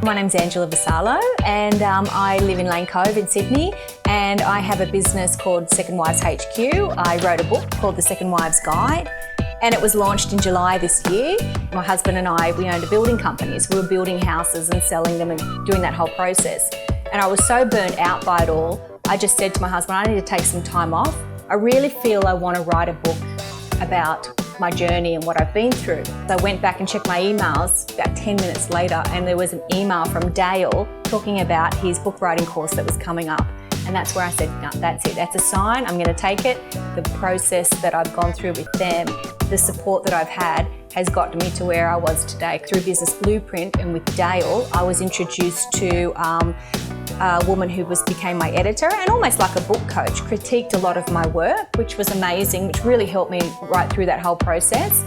My name's Angela Vassallo and I live in Lane Cove in Sydney, and I have a business called Second Wives HQ. I wrote a book called The Second Wives Guide, and it was launched in July this year. My husband and I, we owned a building company, so we were building houses and selling them and doing that whole process. And I was so burnt out by it all, I just said to my husband, I need to take some time off. I really feel I want to write a book about my journey and what I've been through. So I went back and checked my emails about 10 minutes later, and there was an email from Dale talking about his book writing course that was coming up. And that's where I said, no, that's it, that's a sign, I'm going to take it. The process that I've gone through with them, the support that I've had, has got me to where I was today. Through Business Blueprint and with Dale, I was introduced to a woman who became my editor and almost like a book coach, critiqued a lot of my work, which was amazing, which really helped me right through that whole process.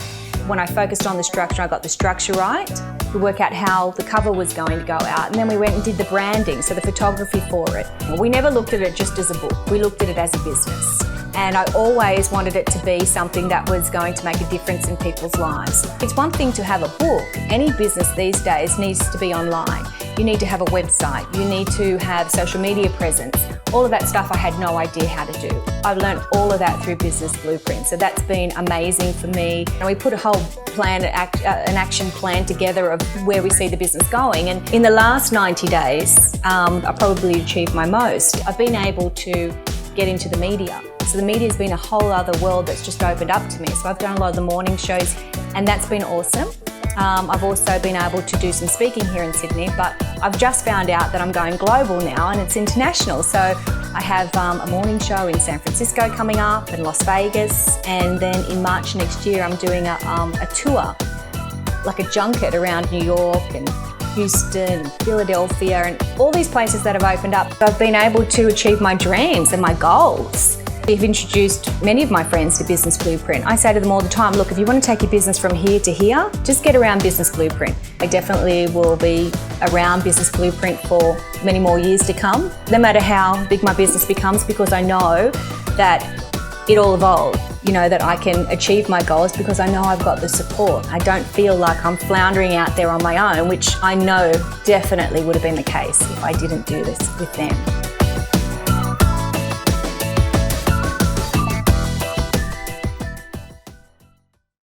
When I focused on the structure, I got the structure right. We worked out how the cover was going to go out, and then we went and did the branding, so the photography for it. We never looked at it just as a book, we looked at it as a business. And I always wanted it to be something that was going to make a difference in people's lives. It's one thing to have a book. Any business these days needs to be online. You need to have a website, you need to have social media presence. All of that stuff I had no idea how to do. I've learned all of that through Business Blueprint, so that's been amazing for me. And we put a whole plan, an action plan together of where we see the business going. And in the last 90 days, I probably achieved my most. I've been able to get into the media. So the media has been a whole other world that's just opened up to me. So I've done a lot of the morning shows, and that's been awesome. I've also been able to do some speaking here in Sydney, but I've just found out that I'm going global now and it's international. So I have a morning show in San Francisco coming up and Las Vegas, and then in March next year I'm doing a tour, like a junket around New York and Houston, Philadelphia, and all these places that have opened up. I've been able to achieve my dreams and my goals. I've introduced many of my friends to Business Blueprint. I say to them all the time, look, if you want to take your business from here to here, just get around Business Blueprint. I definitely will be around Business Blueprint for many more years to come, no matter how big my business becomes, because I know that it all evolves. You know, that I can achieve my goals because I know I've got the support. I don't feel like I'm floundering out there on my own, which I know definitely would have been the case if I didn't do this with them.